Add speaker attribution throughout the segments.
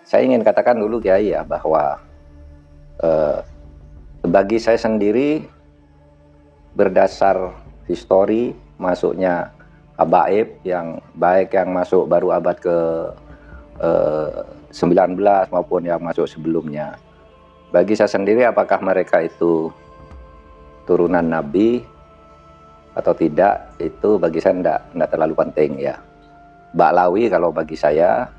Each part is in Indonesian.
Speaker 1: Saya ingin katakan dulu Kiai ya bahwa bagi saya sendiri berdasar histori masuknya habaib yang baik yang masuk baru abad ke 19 maupun yang masuk sebelumnya. Bagi saya sendiri apakah mereka itu turunan Nabi atau tidak, itu bagi saya tidak terlalu penting ya. Ba'lawi kalau bagi saya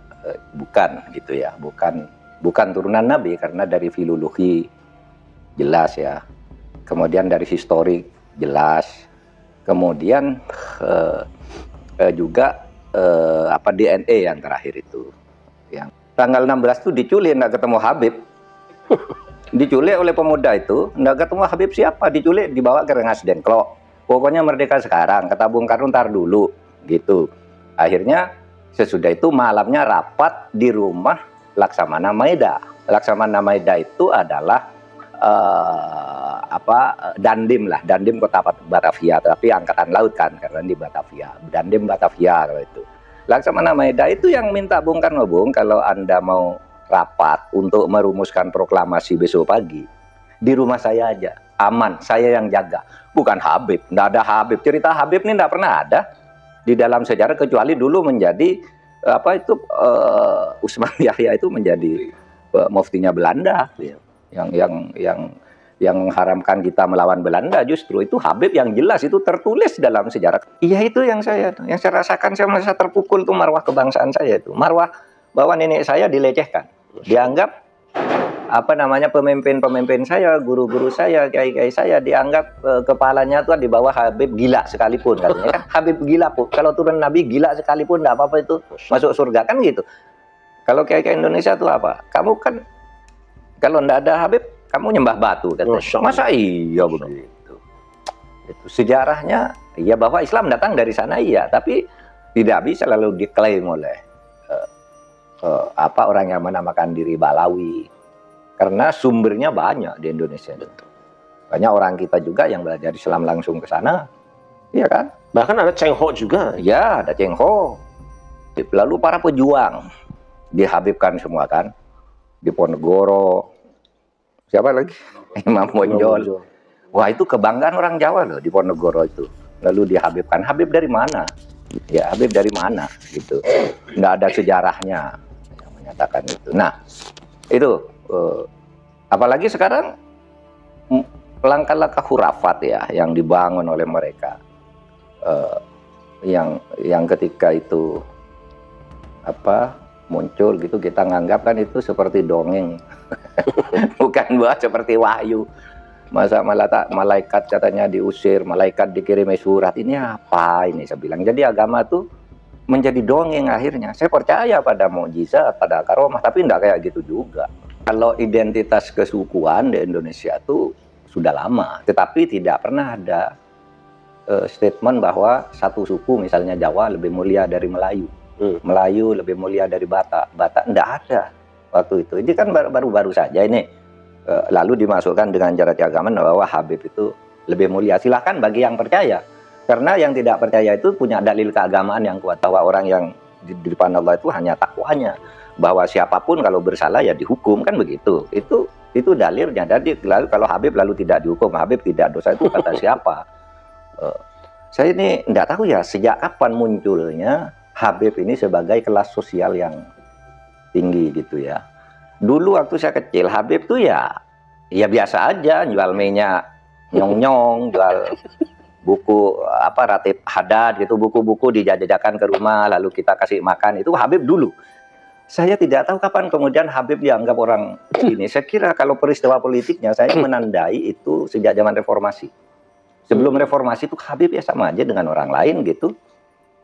Speaker 1: bukan gitu ya, bukan turunan Nabi karena dari filologi jelas ya, kemudian dari historik jelas, kemudian juga DNA yang terakhir itu, yang tanggal 16 itu diculik nggak ketemu Habib. Diculik oleh pemuda itu, nggak ketemu Habib siapa, diculik dibawa ke Rengas Dengklok. Pokoknya merdeka sekarang, kata Bung Karno ntar dulu, gitu. Akhirnya sesudah itu malamnya rapat di rumah Laksamana Maeda. Laksamana Maeda itu adalah Dandim lah, Dandim kota Batavia, tapi angkatan laut kan, karena di Batavia, Dandim Batavia kalau itu. Laksamana Maeda itu yang minta Bung Karno, Bung, kalau Anda mau rapat untuk merumuskan proklamasi besok pagi, di rumah saya aja, aman, saya yang jaga, bukan Habib. Nggak ada Habib, cerita Habib ini nggak pernah ada di dalam sejarah kecuali dulu menjadi Usman Yahya itu menjadi muftinya Belanda, yang mengharamkan kita melawan Belanda. Justru itu Habib yang jelas itu tertulis dalam sejarah. Iya, itu yang saya rasakan, saya merasa terpukul tuh marwah kebangsaan saya itu, marwah bahwa nenek saya dilecehkan, dianggap pemimpin-pemimpin saya, guru-guru saya, kiai-kiai saya dianggap kepalanya tuh di bawah Habib gila sekalipun katanya kan. Habib gila pun, kalau turun Nabi gila sekalipun enggak apa-apa itu masuk surga kan gitu. Kalau kiai-kiai Indonesia tuh apa? Kamu kan kalau enggak ada Habib kamu nyembah batu katanya. Masa iya begitu. Itu sejarahnya ya, bahwa Islam datang dari sana iya, tapi tidak bisa lalu diklaim oleh orang yang menamakan diri Ba'lawi, karena sumbernya banyak di Indonesia. Banyak orang kita juga yang belajar Islam langsung ke sana, iya kan?
Speaker 2: Bahkan ada Cheng Ho juga.
Speaker 1: Ya, ada Cheng Ho. Lalu para pejuang dihabibkan semua kan, di Ponegoro. Siapa lagi? Imam Bonjol. Wah, itu kebanggaan orang Jawa loh di Ponegoro itu. Lalu dihabibkan. Habib dari mana? Ya, Habib dari mana gitu. Nggak ada sejarahnya yang menyatakan itu. Nah, itu apalagi sekarang langkah-langkah khurafat ya yang dibangun oleh mereka, yang ketika itu muncul gitu, kita nganggap kan itu seperti dongeng. Bukan buat seperti wahyu. Masa malaikat katanya diusir, malaikat dikirimi surat, ini apa ini, saya bilang. Jadi agama tuh menjadi dongeng akhirnya. Saya percaya pada mukjizat, pada karomah, tapi enggak kayak gitu juga. Kalau identitas kesukuan di Indonesia tuh sudah lama, tetapi tidak pernah ada statement bahwa satu suku, misalnya Jawa lebih mulia dari Melayu, Melayu lebih mulia dari Batak, enggak ada waktu itu. Ini kan baru-baru saja ini. Lalu dimasukkan dengan cara keagamaan bahwa Habib itu lebih mulia. Silahkan bagi yang percaya, karena yang tidak percaya itu punya dalil keagamaan yang kuat bahwa orang yang di depan Allah itu hanya takwanya, bahwa siapapun kalau bersalah ya dihukum, kan begitu. Itu dalilnya. Jadi lalu kalau Habib lalu tidak dihukum, Habib tidak dosa, itu kata siapa? Saya ini tidak tahu ya sejak kapan munculnya Habib ini sebagai kelas sosial yang tinggi gitu ya. Dulu waktu saya kecil, Habib tuh ya biasa aja, jual mie-nya nyong-nyong, jual buku Ratib Hadad gitu, buku-buku dijajakan ke rumah lalu kita kasih makan. Itu Habib dulu. Saya tidak tahu kapan kemudian Habib dianggap orang ini. Saya kira kalau peristiwa politiknya saya menandai itu sejak zaman reformasi. Sebelum reformasi itu Habib ya sama aja dengan orang lain gitu.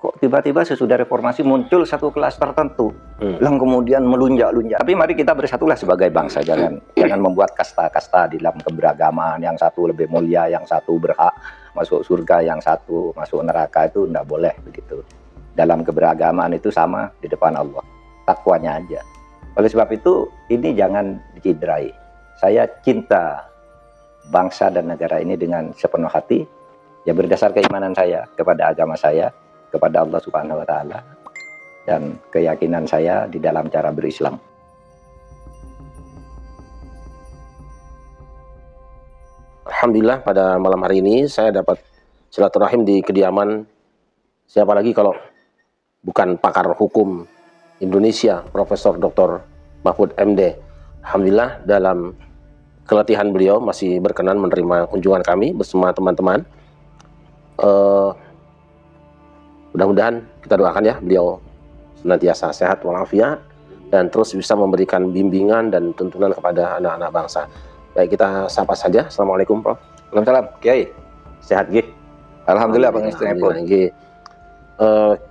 Speaker 1: Kok tiba-tiba sesudah reformasi muncul satu kelas tertentu, yang kemudian melunjak-lunjak. Tapi mari kita bersatulah sebagai bangsa, jangan membuat kasta-kasta di dalam keberagaman. Yang satu lebih mulia, yang satu berhak masuk surga, yang satu masuk neraka, itu tidak boleh begitu. Dalam keberagaman itu sama di depan Allah, takwanya aja. Oleh sebab itu ini jangan dicidrai. Saya cinta bangsa dan negara ini dengan sepenuh hati, ya berdasar keimanan saya kepada agama saya, kepada Allah Subhanahu wa Ta'ala, dan keyakinan saya di dalam cara berislam.
Speaker 2: Alhamdulillah pada malam hari ini saya dapat silaturahim di kediaman siapa lagi kalau bukan pakar hukum Indonesia, Profesor Dr. Mahfud MD. Alhamdulillah dalam keletihan beliau masih berkenan menerima kunjungan kami bersama teman-teman. Mudah-mudahan kita doakan ya beliau senantiasa sehat walafiat dan terus bisa memberikan bimbingan dan tuntunan kepada anak-anak bangsa. Baik, kita sapa saja. Assalamualaikum, Prof.
Speaker 1: Waalaikumsalam, Kiai.
Speaker 2: Sehat, Gih?
Speaker 1: Alhamdulillah, Bang Istinepun.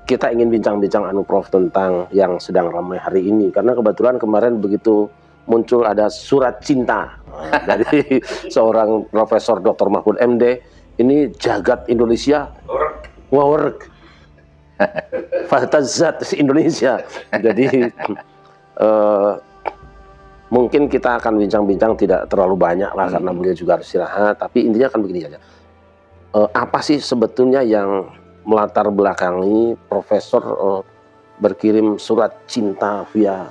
Speaker 2: Kita ingin bincang-bincang Prof tentang yang sedang ramai hari ini karena kebetulan kemarin begitu muncul ada surat cinta dari seorang Profesor Dr. Mahfud MD. Ini jagat Indonesia work Fatazat Indonesia. Jadi mungkin kita akan bincang-bincang tidak terlalu banyak lah karena beliau juga harus istirahat. Tapi intinya akan begini saja. Apa sih sebetulnya yang melatar belakangi Profesor berkirim surat cinta via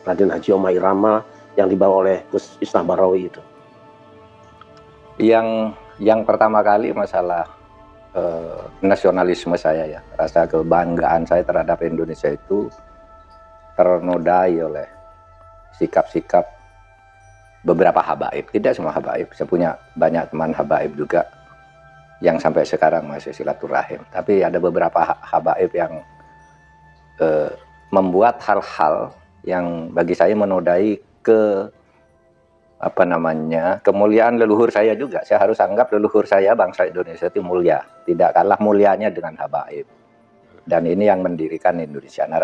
Speaker 2: Raden Haji Omah Irama yang dibawa oleh Gus Islah Barawi itu?
Speaker 1: Yang pertama kali masalah nasionalisme saya ya, rasa kebanggaan saya terhadap Indonesia itu ternodai oleh sikap-sikap beberapa habaib. Tidak semua habaib, saya punya banyak teman habaib juga yang sampai sekarang masih silaturahim. Tapi ada beberapa habaib yang membuat hal-hal yang bagi saya menodai kemuliaan leluhur saya juga. Saya harus anggap leluhur saya bangsa Indonesia itu mulia, tidak kalah mulianya dengan habaib. Dan ini yang mendirikan Indonesia. Nah,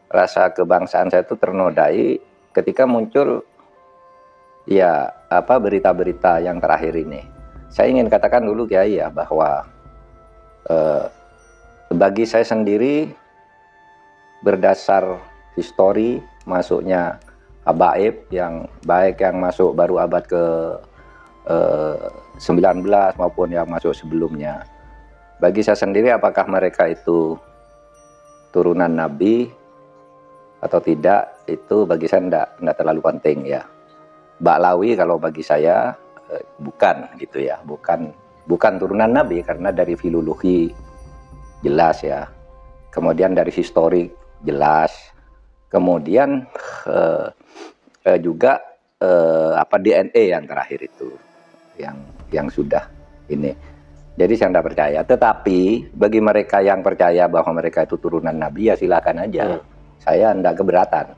Speaker 1: rasa kebangsaan saya itu ternodai ketika muncul ya berita-berita yang terakhir ini. Saya ingin katakan dulu Kiai ya bahwa bagi saya sendiri berdasar histori masuknya habaib yang baik yang masuk baru abad ke 19 maupun yang masuk sebelumnya. Bagi saya sendiri apakah mereka itu turunan Nabi atau tidak itu bagi saya tidak terlalu penting ya. Ba'lawi kalau bagi saya bukan gitu ya, bukan turunan Nabi karena dari filologi jelas ya, kemudian dari historik jelas, kemudian juga DNA yang terakhir itu yang sudah ini. Jadi saya tidak percaya. Tetapi bagi mereka yang percaya bahwa mereka itu turunan Nabi ya silakan aja. Saya tidak keberatan.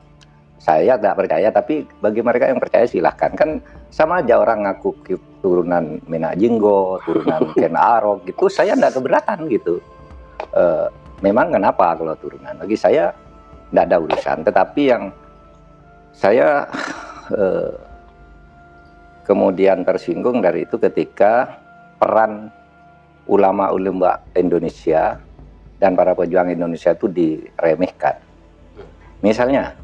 Speaker 1: Saya tidak percaya, tapi bagi mereka yang percaya silahkan. Kan sama aja orang ngaku turunan Menak Jinggo, turunan Ken Arok gitu, saya tidak keberatan gitu. Memang kenapa kalau turunan? Bagi saya tidak ada urusan. Tetapi yang saya kemudian tersinggung dari itu ketika peran ulama-ulama Indonesia dan para pejuang Indonesia itu diremehkan. Misalnya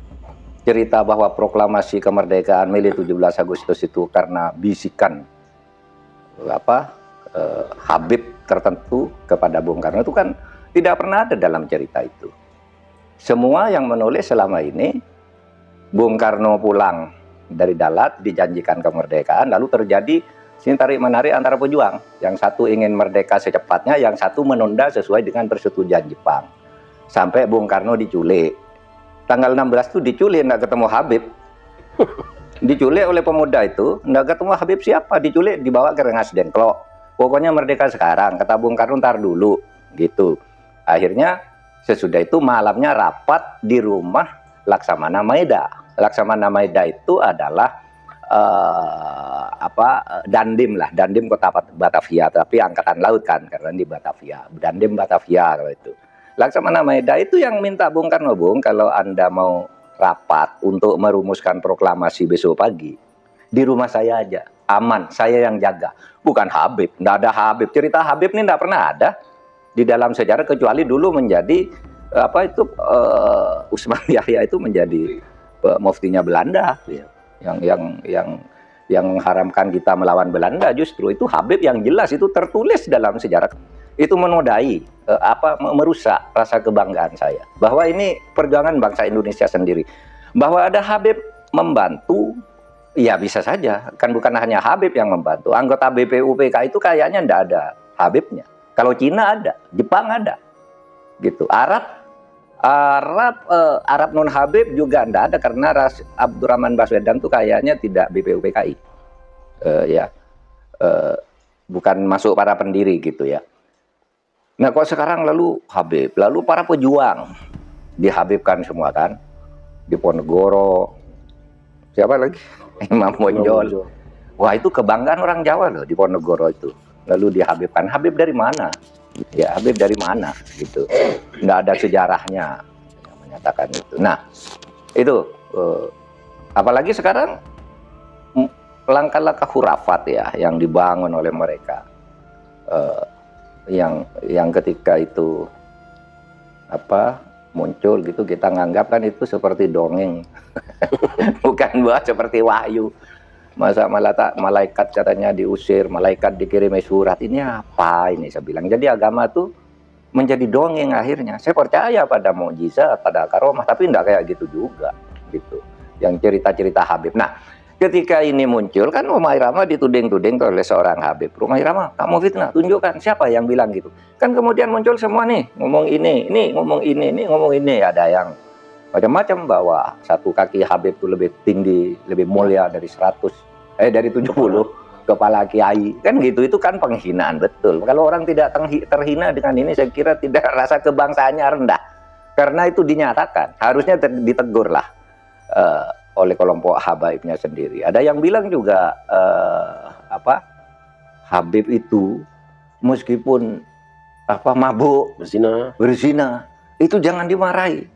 Speaker 1: cerita bahwa proklamasi kemerdekaan Mei 17 Agustus itu karena bisikan Habib tertentu kepada Bung Karno itu kan tidak pernah ada dalam cerita itu. Semua yang menulis selama ini Bung Karno pulang dari Dalat dijanjikan kemerdekaan, lalu terjadi tarik menarik antara pejuang. Yang satu ingin merdeka secepatnya, yang satu menunda sesuai dengan persetujuan Jepang. Sampai Bung Karno diculik. Tanggal 16 itu diculik, nggak ketemu Habib. Diculik oleh pemuda itu, nggak ketemu Habib siapa, diculik dibawa ke Rengas Dengklok. Pokoknya merdeka sekarang, kata Bung Karno ntar dulu, gitu. Akhirnya sesudah itu malamnya rapat di rumah Laksamana Maeda. Laksamana Maeda itu adalah Dandim lah, Dandim kota Batavia, tapi angkatan laut kan, karena di Batavia, Dandim Batavia kalau itu. Laksamana Maeda itu yang minta Bung Karno, Bung, kalau Anda mau rapat untuk merumuskan proklamasi besok pagi, di rumah saya aja, aman, saya yang jaga. Bukan Habib, nggak ada Habib. Cerita Habib ini nggak pernah ada di dalam sejarah, kecuali dulu menjadi Usman Yahya itu menjadi muftinya Belanda, yang mengharamkan kita melawan Belanda. Justru itu Habib yang jelas itu tertulis dalam sejarah. Itu menodai, merusak rasa kebanggaan saya bahwa ini perjuangan bangsa Indonesia sendiri, bahwa ada Habib membantu Ya bisa saja, kan bukan hanya Habib yang membantu. Anggota BPUPK itu kayaknya ndak ada Habibnya. Kalau Cina ada, Jepang ada, gitu. Arab non Habib juga ndak ada karena Abdurrahman Baswedan tuh kayaknya tidak BPUPKI, ya, bukan masuk para pendiri gitu ya. Nah kok sekarang lalu Habib, lalu para pejuang dihabibkan semua kan, Diponegoro, siapa lagi? Imam Bonjol. Wah itu kebanggaan orang Jawa loh, Diponegoro itu. Lalu dihabibkan. Habib dari mana? Ya Habib dari mana gitu. Nggak ada sejarahnya yang menyatakan itu. Nah itu apalagi sekarang langkah-langkah khurafat ya yang dibangun oleh mereka, yang ketika itu muncul gitu, kita nganggap kan itu seperti dongeng. Bukan buat seperti wahyu. Masa malaikat katanya diusir, malaikat dikirimi surat, ini apa ini saya bilang. Jadi agama tuh menjadi dongeng akhirnya. Saya percaya pada mukjizat, pada karomah, tapi enggak kayak gitu juga gitu. Yang cerita-cerita Habib. Nah, ketika ini muncul kan Rumah Irama dituding-tuding oleh seorang Habib. Rumah Irama, kamu fitnah, tunjukkan siapa yang bilang gitu. Kan kemudian muncul semua nih, ngomong ini ngomong ini ngomong ini. Ada yang macam-macam bahwa satu kaki Habib itu lebih tinggi, lebih mulia dari 70 kepala kiai. Kan gitu, itu kan penghinaan betul. Kalau orang tidak terhina dengan ini, saya kira tidak, rasa kebangsaannya rendah. Karena itu dinyatakan, harusnya ditegur lah oleh kelompok habaibnya sendiri. Ada yang bilang juga Habib itu meskipun mabuk, berzina, itu jangan dimarahi.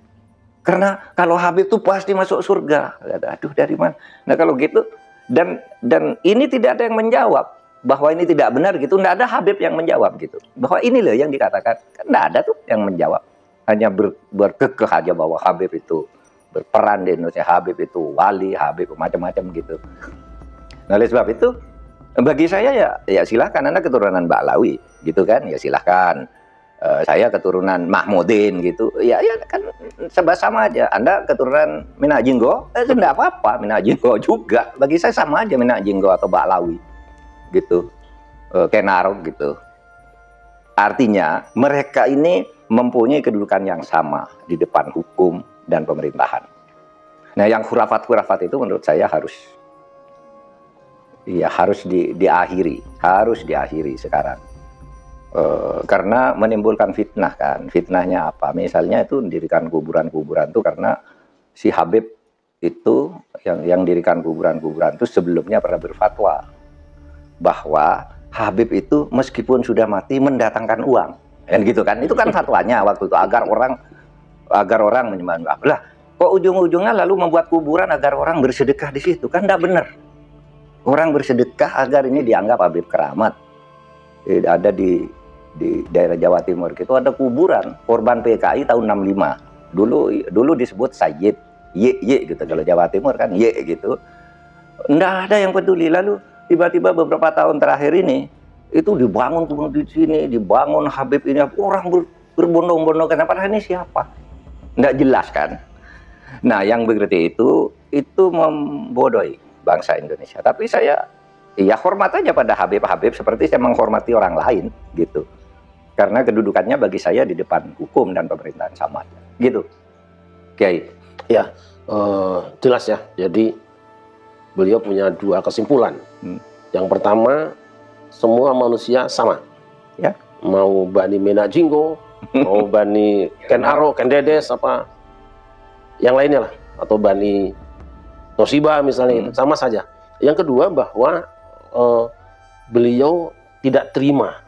Speaker 1: Karena kalau Habib itu pasti masuk surga. Aduh, dari mana? Nah kalau gitu, dan ini tidak ada yang menjawab bahwa ini tidak benar gitu. Tidak ada Habib yang menjawab gitu. Bahwa ini loh yang dikatakan. Kan tidak ada tuh yang menjawab. Hanya berkekeh aja bahwa Habib itu berperan di Indonesia, Habib itu wali, Habib macam-macam gitu. Nah oleh sebab itu, bagi saya ya silahkan, Anda keturunan Ba'lawi gitu kan, ya silahkan. Saya keturunan Mahmudin gitu, ya kan sama aja. Anda keturunan Minajinggo, tidak apa-apa, Minajinggo juga. Bagi saya sama aja Minajinggo atau Ba'lawi gitu, Kenarok gitu. Artinya mereka ini mempunyai kedudukan yang sama di depan hukum dan pemerintahan. Nah yang khurafat-khurafat itu menurut saya harus diakhiri sekarang. Karena menimbulkan fitnah kan. Fitnahnya apa? Misalnya itu mendirikan kuburan-kuburan itu karena si Habib itu yang dirikan kuburan-kuburan itu sebelumnya pernah berfatwa bahwa Habib itu meskipun sudah mati mendatangkan uang. Kan gitu kan. Itu kan fatwanya waktu itu agar orang menyembah. Lah, kok ujung-ujungnya lalu membuat kuburan agar orang bersedekah di situ? Kan tidak benar. Orang bersedekah agar ini dianggap Habib keramat. Ada di daerah Jawa Timur itu ada kuburan korban PKI tahun 65. Dulu disebut Sayyid Y gitu, kalau Jawa Timur kan Y gitu. Nggak ada yang peduli. Lalu tiba-tiba beberapa tahun terakhir ini itu dibangun di sini, dibangun Habib ini, orang berbondong-bondong. Kenapa ini siapa? Nggak jelas kan. Nah yang begitu itu membodohi bangsa Indonesia. Tapi saya hormat aja pada Habib-Habib seperti saya menghormati orang lain gitu. Karena kedudukannya bagi saya di depan hukum dan pemerintahan sama aja. Gitu. Oke.
Speaker 2: Ya, jelas ya. Jadi beliau punya dua kesimpulan. Yang pertama, semua manusia sama.
Speaker 1: Ya.
Speaker 2: Mau Bani Minajinggo, mau Bani Ken Arok, Ken Dedes, apa yang lainnya lah, atau Bani Toshiba misalnya, itu sama saja. Yang kedua bahwa beliau tidak terima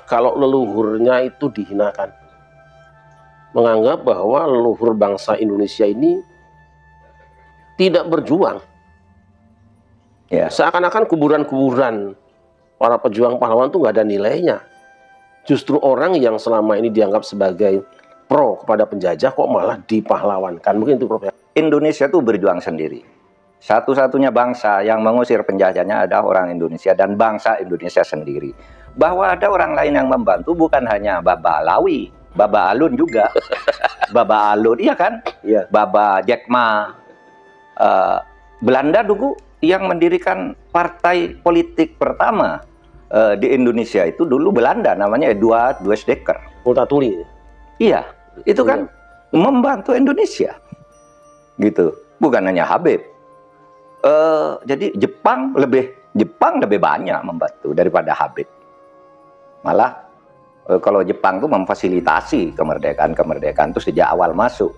Speaker 2: kalau leluhurnya itu dihinakan, menganggap bahwa leluhur bangsa Indonesia ini tidak berjuang.
Speaker 1: Ya.
Speaker 2: Seakan-akan kuburan-kuburan para pejuang pahlawan itu nggak ada nilainya. Justru orang yang selama ini dianggap sebagai pro kepada penjajah kok malah dipahlawankan. Mungkin itu Prof.
Speaker 1: Indonesia itu berjuang sendiri. Satu-satunya bangsa yang mengusir penjajahnya adalah orang Indonesia dan bangsa Indonesia sendiri. Bahwa ada orang lain yang membantu bukan hanya Baba Alawi, Baba Alun juga. Baba Alun, iya kan?
Speaker 2: Iya.
Speaker 1: Baba Jack Ma. Belanda dulu yang mendirikan partai politik pertama di Indonesia itu dulu Belanda, namanya Eduard Weizsäcker.
Speaker 2: Multatuli.
Speaker 1: Iya, itu kan membantu Indonesia, gitu. Bukan hanya Habib. Jadi Jepang lebih banyak membantu daripada Habib. Malah kalau Jepang tuh memfasilitasi kemerdekaan itu sejak awal masuk.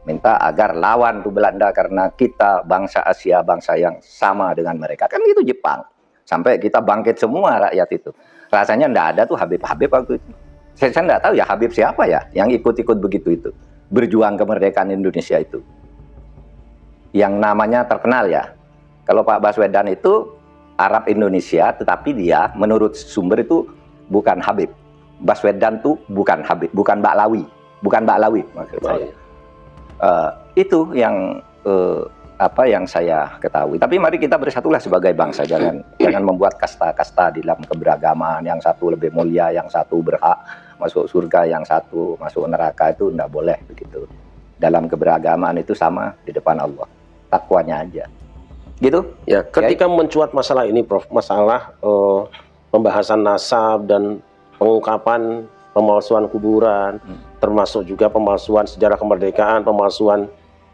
Speaker 1: Minta agar lawan tuh Belanda karena kita bangsa Asia, bangsa yang sama dengan mereka. Kan itu Jepang. Sampai kita bangkit semua rakyat itu. Rasanya enggak ada tuh Habib-Habib waktu itu. Saya enggak tahu ya Habib siapa ya yang ikut-ikut begitu itu. Berjuang kemerdekaan Indonesia itu. Yang namanya terkenal ya. Kalau Pak Baswedan itu Arab Indonesia, tetapi dia menurut sumber itu bukan Habib. Baswedan tuh bukan Habib, bukan Baklawi maksud saya. Itu yang yang saya ketahui. Tapi mari kita bersatulah sebagai bangsa, jangan membuat kasta-kasta di dalam keberagaman. Yang satu lebih mulia, yang satu berhak masuk surga, yang satu masuk neraka, itu tidak boleh begitu. Dalam keberagaman itu sama di depan Allah, takwanya aja. Gitu?
Speaker 2: Ya, ketika mencuat masalah ini, Prof, masalah pembahasan nasab dan pengungkapan pemalsuan kuburan, termasuk juga pemalsuan sejarah kemerdekaan, pemalsuan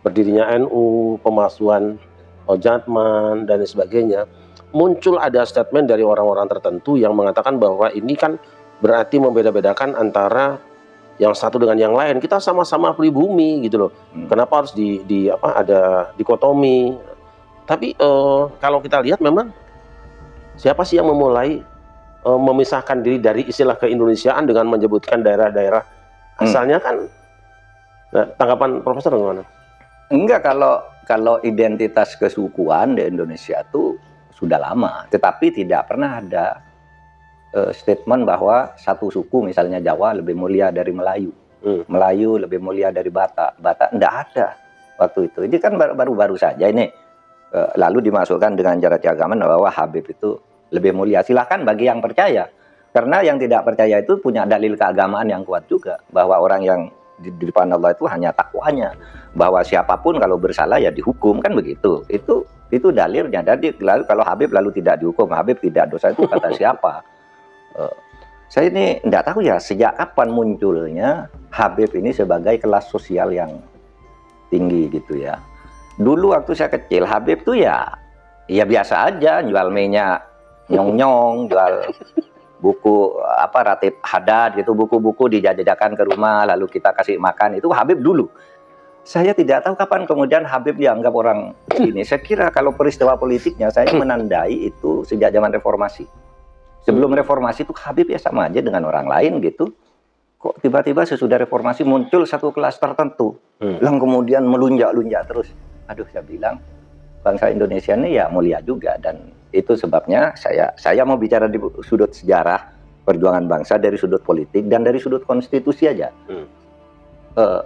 Speaker 2: berdirinya NU, pemalsuan Jatman dan sebagainya, muncul ada statement dari orang-orang tertentu yang mengatakan bahwa ini kan berarti membeda-bedakan antara yang satu dengan yang lain. Kita sama-sama pribumi gitu loh. Kenapa harus ada dikotomi? Tapi kalau kita lihat memang siapa sih yang memulai memisahkan diri dari istilah keindonesiaan dengan menyebutkan daerah-daerah asalnya kan? Nah, tanggapan Profesor bagaimana?
Speaker 1: Enggak, kalau identitas kesukuan di Indonesia itu sudah lama, tetapi tidak pernah ada statement bahwa satu suku misalnya Jawa lebih mulia dari Melayu, Melayu lebih mulia dari Batak, enggak ada waktu itu. Ini kan baru-baru saja ini lalu dimasukkan dengan cara keagamaan bahwa Habib itu lebih mulia. Silahkan bagi yang percaya, karena yang tidak percaya itu punya dalil keagamaan yang kuat juga bahwa orang yang di depan Allah itu hanya takwanya, bahwa siapapun kalau bersalah ya dihukum, kan begitu. Itu dalilnya. Jadi lalu kalau Habib lalu tidak dihukum, Habib tidak dosa, itu kata siapa? Saya ini tidak tahu ya sejak kapan munculnya Habib ini sebagai kelas sosial yang tinggi gitu ya. Dulu waktu saya kecil Habib tuh ya biasa aja, jual mie-nya nyong-nyong, jual buku Ratib Hadad gitu, buku-buku dijajakan ke rumah lalu kita kasih makan. Itu Habib dulu. Saya tidak tahu kapan kemudian Habib dianggap orang ini. Saya kira kalau peristiwa politiknya saya menandai itu sejak zaman reformasi. Sebelum reformasi itu Habib ya sama aja dengan orang lain gitu. Kok tiba-tiba sesudah reformasi muncul satu kelas tertentu yang kemudian melunjak-lunjak terus. Aduh, saya bilang bangsa Indonesia ini ya mulia juga, dan itu sebabnya saya mau bicara di sudut sejarah perjuangan bangsa dari sudut politik dan dari sudut konstitusi aja.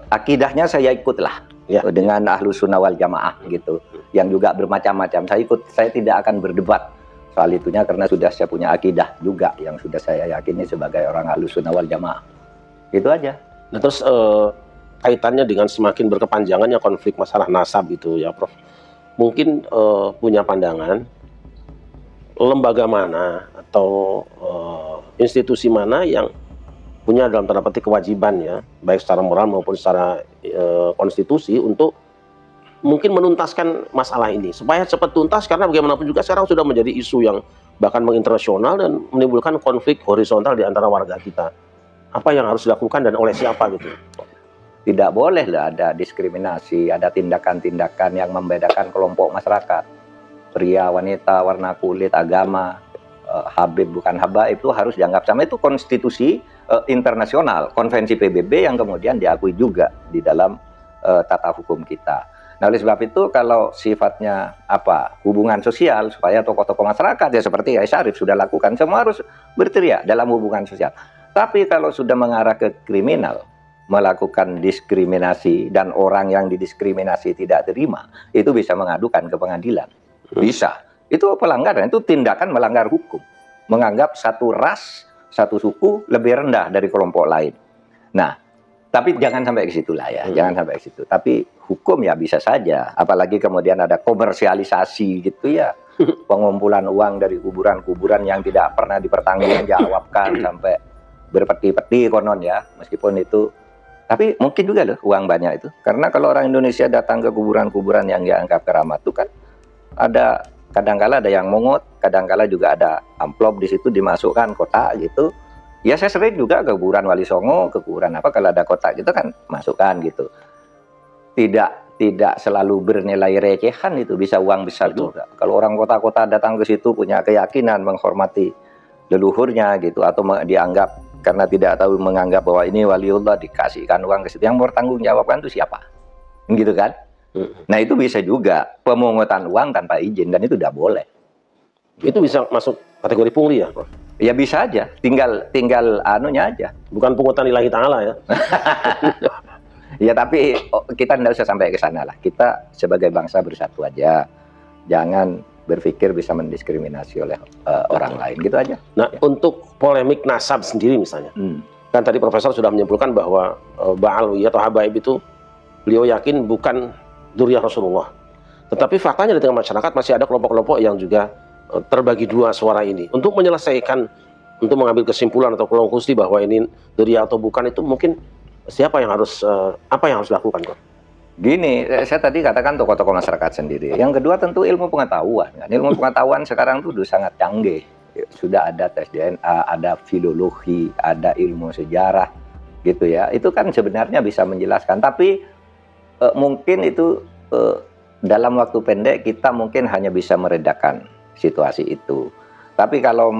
Speaker 1: Akidahnya saya ikutlah ya, dengan Ahlus Sunnah wal Jamaah gitu, yang juga bermacam-macam. Saya tidak akan berdebat soal itunya karena sudah saya punya akidah juga yang sudah saya yakini sebagai orang Ahlus Sunnah wal Jamaah. Itu aja.
Speaker 2: Nah, terus kaitannya dengan semakin berkepanjangannya konflik masalah nasab itu ya, Prof. Mungkin punya pandangan lembaga mana atau institusi mana yang punya dalam tanda petik kewajiban ya, baik secara moral maupun secara konstitusi untuk mungkin menuntaskan masalah ini supaya cepat tuntas, karena bagaimanapun juga sekarang sudah menjadi isu yang bahkan menginternasional dan menimbulkan konflik horizontal di antara warga kita. Apa yang harus dilakukan dan oleh siapa gitu?
Speaker 1: Tidak boleh lah ada diskriminasi, ada tindakan-tindakan yang membedakan kelompok masyarakat. Pria, wanita, warna kulit, agama, Habib bukan habaib itu harus dianggap sama. Itu konstitusi internasional, konvensi PBB yang kemudian diakui juga di dalam tata hukum kita. Nah, oleh sebab itu kalau sifatnya hubungan sosial, supaya tokoh-tokoh masyarakat ya seperti Syarif sudah lakukan, semua harus berteriak dalam hubungan sosial. Tapi kalau sudah mengarah ke kriminal, melakukan diskriminasi dan orang yang didiskriminasi tidak terima, itu bisa mengadukan ke pengadilan. Bisa. Itu pelanggaran, itu tindakan melanggar hukum. Menganggap satu ras, satu suku lebih rendah dari kelompok lain. Nah, Tapi jangan sampai ke situ lah ya,
Speaker 2: Hmm.
Speaker 1: jangan sampai ke situ. Tapi hukum ya bisa saja, apalagi kemudian ada komersialisasi gitu ya, pengumpulan uang dari kuburan-kuburan yang tidak pernah dipertanggungjawabkan sampai berpeti-peti konon ya, meskipun itu. Tapi mungkin juga loh uang banyak itu, karena kalau orang Indonesia datang ke kuburan-kuburan yang dianggap keramat itu kan ada kadangkala ada yang mungut, kadangkala juga ada amplop di situ dimasukkan kotak gitu. Ya saya sering juga ke kuburan Wali Songo, ke kuburan apa kalau ada kotak gitu kan masukkan gitu. Tidak selalu bernilai recehan, itu bisa uang besar
Speaker 2: Betul.
Speaker 1: juga. Kalau orang kota-kota datang ke situ punya keyakinan menghormati leluhurnya gitu, atau dianggap karena tidak tahu menganggap bahwa ini waliullah dikasihkan uang ke situ, yang bertanggung jawabkan itu siapa? Gitu kan? Nah itu bisa juga pemungutan uang tanpa izin, dan itu tidak boleh.
Speaker 2: Itu bisa masuk kategori pungli ya, Prof?
Speaker 1: Ya bisa aja, tinggal anunya aja.
Speaker 2: Bukan pungutan lillahi ta'ala ya.
Speaker 1: Ya tapi kita tidak usah sampai ke sana lah. Kita sebagai bangsa bersatu aja. Jangan berpikir bisa mendiskriminasi oleh orang lain, gitu aja.
Speaker 2: Nah, untuk polemik nasab sendiri misalnya. Kan tadi Profesor sudah menyimpulkan bahwa Ba'alwi atau Habaib itu beliau yakin bukan dzurriyyah Rasulullah. Tetapi faktanya di tengah masyarakat masih ada kelompok-kelompok yang juga terbagi dua suara ini. Untuk menyelesaikan, untuk mengambil kesimpulan atau konklusi bahwa ini dzurriyyah atau bukan, itu mungkin siapa yang harus, apa yang harus dilakukan, Prof?
Speaker 1: Gini, saya tadi katakan tokoh-tokoh masyarakat sendiri. Yang kedua tentu ilmu pengetahuan. Ilmu pengetahuan sekarang itu sangat canggih. Sudah ada tes DNA, ada filologi, ada ilmu sejarah, gitu ya. Itu kan sebenarnya bisa menjelaskan. Tapi mungkin itu dalam waktu pendek kita mungkin hanya bisa meredakan situasi itu. Tapi kalau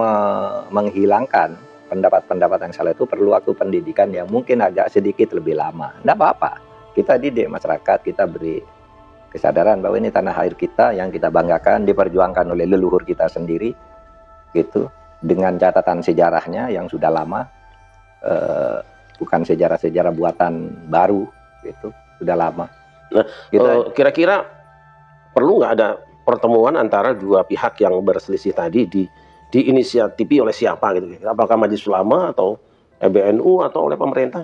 Speaker 1: menghilangkan pendapat-pendapat yang salah itu perlu waktu pendidikan yang mungkin agak sedikit lebih lama. Tidak apa-apa. Kita didik masyarakat, kita beri kesadaran bahwa ini tanah air kita yang kita banggakan, diperjuangkan oleh leluhur kita sendiri, gitu. Dengan catatan sejarahnya yang sudah lama, bukan sejarah-sejarah buatan baru, gitu. Sudah lama.
Speaker 2: Nah, kira-kira perlu nggak ada pertemuan antara dua pihak yang berselisih tadi diinisiatifi oleh siapa gitu? Apakah Majelis Ulama atau PBNU atau oleh pemerintah?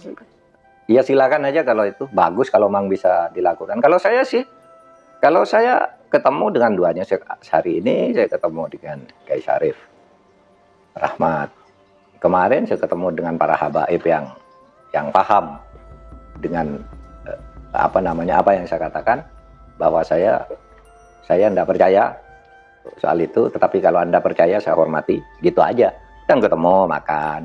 Speaker 1: Ya silakan aja kalau itu bagus, kalau memang bisa dilakukan. Kalau saya sih, kalau saya ketemu dengan duanya, hari ini saya ketemu dengan Kiai Syarif Rahmat. Kemarin saya ketemu dengan para habaib yang paham dengan apa yang saya katakan, bahwa saya tidak percaya soal itu, tetapi kalau Anda percaya saya hormati, gitu aja. Dan ketemu makan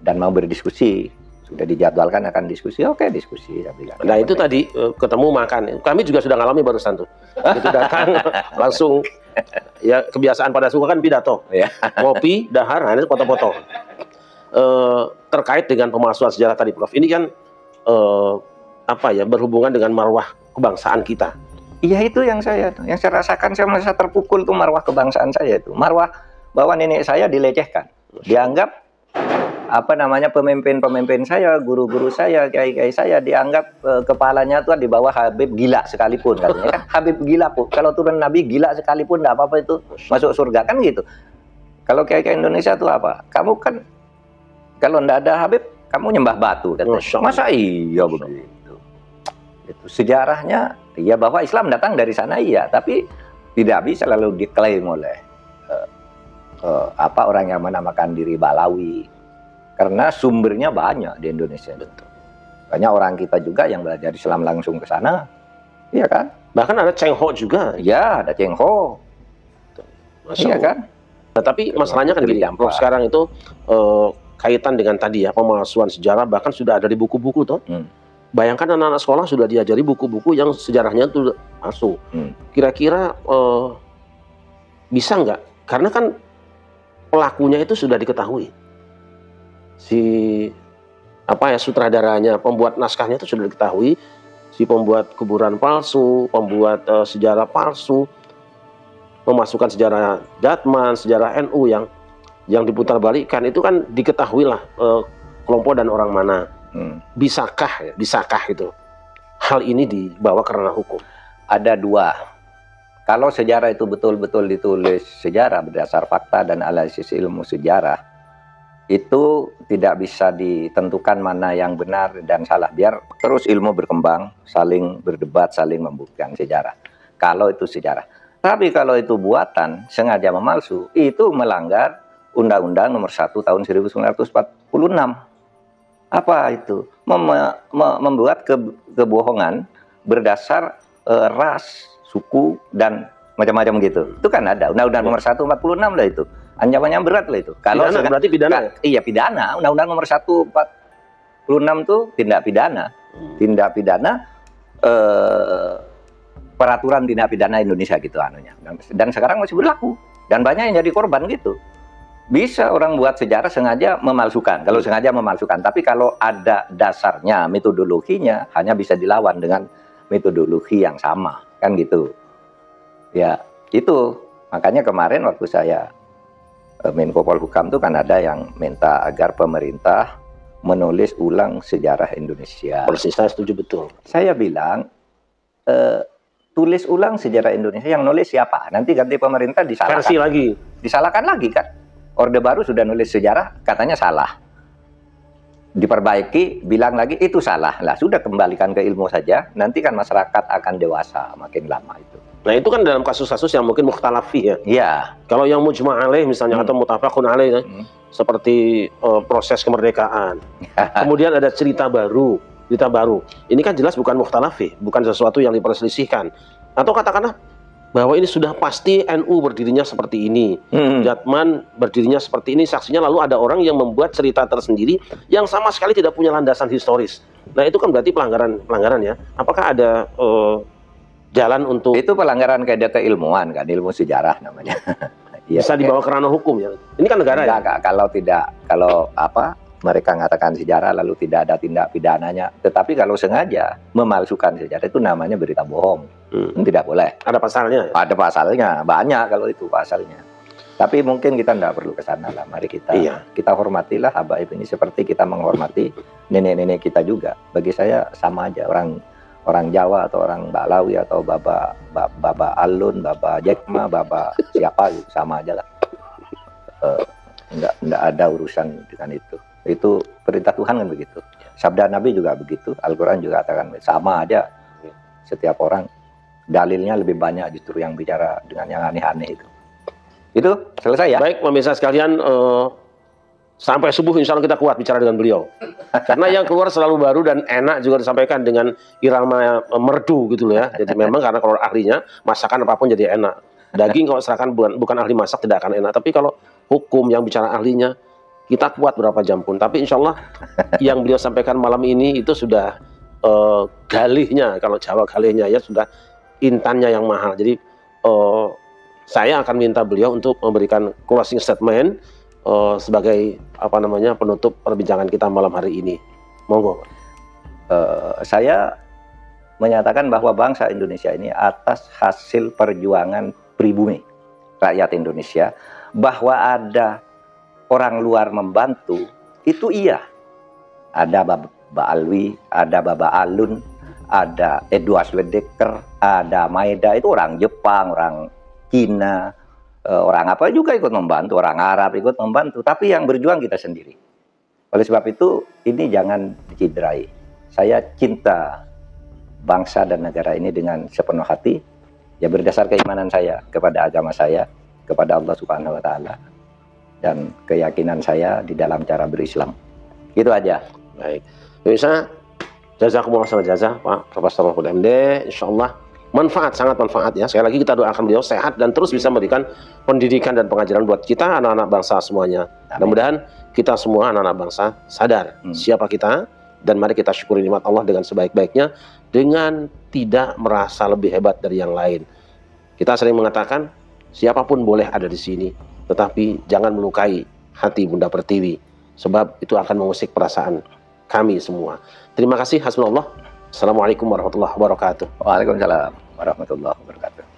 Speaker 1: dan mau berdiskusi. Sudah dijadwalkan akan diskusi, oke diskusi.
Speaker 2: Nah itu tadi ketemu makan, kami juga sudah ngalami barusan tuh. Itu datang langsung, ya kebiasaan pada suka kan pidato, ngopi, dahar, nah ini foto-foto. Terkait dengan pemalsuan sejarah tadi, Prof. Ini kan berhubungan dengan marwah kebangsaan kita.
Speaker 1: Iya itu yang saya rasakan, saya merasa terpukul tuh marwah kebangsaan saya itu. Marwah bahwa nenek saya dilecehkan, dianggap pemimpin-pemimpin saya, guru-guru saya, kiai-kiai saya dianggap kepalanya tuh di bawah Habib gila sekalipun katanya kan. Habib gila, Bu. Kalau turun Nabi gila sekalipun enggak apa-apa itu masuk surga kan gitu. Kalau kiai-kiai Indonesia tuh apa? Kamu kan kalau enggak ada Habib, kamu nyembah batu katanya. Masa iya begitu. Itu sejarahnya ya bahwa Islam datang dari sana iya, tapi tidak bisa lalu diklaim oleh orang yang menamakan diri Balawi. Karena sumbernya banyak di Indonesia. Banyak orang kita juga yang belajar Islam langsung ke sana. Iya kan?
Speaker 2: Bahkan ada Cheng Ho juga.
Speaker 1: Ya, ada Cheng Ho. Iya kan?
Speaker 2: Nah, tapi masalahnya kan gini, Prof, sekarang itu kaitan dengan tadi ya, pemalsuan sejarah bahkan sudah ada di buku-buku toh. Bayangkan anak-anak sekolah sudah diajari buku-buku yang sejarahnya itu palsu. Kira-kira bisa nggak? Karena kan pelakunya itu sudah diketahui. Sutradaranya, pembuat naskahnya itu sudah diketahui, si pembuat kuburan palsu, pembuat sejarah palsu, memasukkan sejarah Jatman, sejarah NU yang diputarbalikkan, itu kan diketahui lah kelompok dan orang mana. Bisakah itu hal ini dibawa ke ranah hukum?
Speaker 1: Ada dua. Kalau sejarah itu betul-betul ditulis sejarah berdasar fakta dan analisis ilmu sejarah, itu tidak bisa ditentukan mana yang benar dan salah. Biar terus ilmu berkembang, saling berdebat, saling membuktikan sejarah. Kalau itu sejarah. Tapi kalau itu buatan, sengaja memalsu, itu melanggar Undang-Undang Nomor 1 Tahun 1946. Apa itu? Membuat kebohongan berdasar ras, suku, dan macam-macam gitu. Itu kan ada Undang-Undang Nomor 1 46 lah itu. Ancamannya berat lah itu. Kalau
Speaker 2: Pidana, berarti pidana.
Speaker 1: Iya, pidana. Undang-Undang Nomor 146 itu tindak pidana. Tindak pidana peraturan tindak pidana Indonesia gitu anunya. Dan sekarang masih berlaku. Dan banyak yang jadi korban gitu. Bisa orang buat sejarah sengaja memalsukan. Kalau sengaja memalsukan, tapi kalau ada dasarnya, metodologinya, hanya bisa dilawan dengan metodologi yang sama, kan gitu. Ya, itu. Makanya kemarin waktu saya Menko Polhukam itu kan ada yang minta agar pemerintah menulis ulang sejarah Indonesia.
Speaker 2: Persis, saya setuju betul.
Speaker 1: Saya bilang, tulis ulang sejarah Indonesia, yang nulis siapa? Nanti ganti pemerintah disalahkan.
Speaker 2: Versi lagi.
Speaker 1: Disalahkan lagi kan? Orde Baru sudah nulis sejarah, katanya salah. Diperbaiki, bilang lagi itu salah. Lah sudah, kembalikan ke ilmu saja. Nanti kan masyarakat akan dewasa makin lama itu.
Speaker 2: Nah itu kan dalam kasus-kasus yang mungkin mukhtalafih ya.
Speaker 1: Iya.
Speaker 2: Kalau yang mujma' alaih misalnya atau mutafaqun alaih ya, seperti proses kemerdekaan. Kemudian ada cerita baru. Ini kan jelas bukan mukhtalafih, bukan sesuatu yang diperselisihkan. Atau katakanlah bahwa ini sudah pasti NU berdirinya seperti ini, Jatman berdirinya seperti ini, saksinya, lalu ada orang yang membuat cerita tersendiri yang sama sekali tidak punya landasan historis. Nah itu kan berarti pelanggaran ya. Apakah ada jalan untuk
Speaker 1: itu pelanggaran kaidah keilmuan kan, ilmu sejarah namanya.
Speaker 2: Bisa dibawa ke ranah hukum ya? Ini kan negara
Speaker 1: ya? Kalau mereka mengatakan sejarah lalu tidak ada tindak pidananya, tetapi kalau sengaja memalsukan sejarah itu namanya berita bohong. Tidak boleh.
Speaker 2: Ada pasalnya?
Speaker 1: Ada pasalnya, banyak kalau itu pasalnya. Tapi mungkin kita tidak perlu ke sana lah. Mari kita hormatilah habaib ini seperti kita menghormati nenek-nenek kita juga. Bagi saya sama aja, orang Jawa atau orang Balawi atau Baba Alun, Baba Jekma, Baba siapa gitu, sama aja lah. Enggak ada urusan dengan itu. Itu perintah Tuhan kan begitu. Sabda Nabi juga begitu. Al-Quran juga katakan sama aja. Setiap orang dalilnya lebih banyak justru yang bicara dengan yang aneh-aneh itu. Itu selesai ya.
Speaker 2: Baik pemirsa sekalian, sampai subuh insya Allah kita kuat bicara dengan beliau. Karena yang keluar selalu baru dan enak juga disampaikan dengan irama merdu gitu loh ya. Jadi memang karena kalau ahlinya masakan apapun jadi enak. Daging kalau serahkan bukan ahli masak tidak akan enak. Tapi kalau hukum yang bicara ahlinya, kita kuat berapa jam pun. Tapi insya Allah yang beliau sampaikan malam ini itu sudah galihnya, kalau Jawa galihnya ya sudah intannya yang mahal. Jadi saya akan minta beliau untuk memberikan closing statement sebagai penutup perbincangan kita malam hari ini. Monggo.
Speaker 1: Saya menyatakan bahwa bangsa Indonesia ini atas hasil perjuangan pribumi rakyat Indonesia, bahwa ada orang luar membantu itu iya. Ada Baba Alwi, ada Baba Alun, ada Edward Wedeker, ada Maeda, itu orang Jepang, orang Cina, orang apa juga ikut membantu, orang Arab ikut membantu, tapi yang berjuang kita sendiri. Oleh sebab itu, ini jangan dicederai. Saya cinta bangsa dan negara ini dengan sepenuh hati, ya berdasar keimanan saya kepada agama saya, kepada Allah Subhanahu wa Ta'ala, dan keyakinan saya di dalam cara berislam. Gitu aja.
Speaker 2: Baik. Bisa jazakumullah khairan jazah Pak Profesor Mahfud MD. Insyaallah manfaat, sangat manfaat ya. Sekali lagi kita doakan beliau sehat dan terus bisa memberikan pendidikan dan pengajaran buat kita anak-anak bangsa semuanya. Mudah-mudahan kita semua anak-anak bangsa sadar siapa kita, dan mari kita syukuri nikmat Allah dengan sebaik-baiknya dengan tidak merasa lebih hebat dari yang lain. Kita sering mengatakan siapapun boleh ada di sini, tetapi jangan melukai hati Bunda Pertiwi, sebab itu akan mengusik perasaan kami semua. Terima kasih. Hasbunallah. Assalamualaikum warahmatullahi wabarakatuh.
Speaker 1: Waalaikumsalam warahmatullahi wabarakatuh.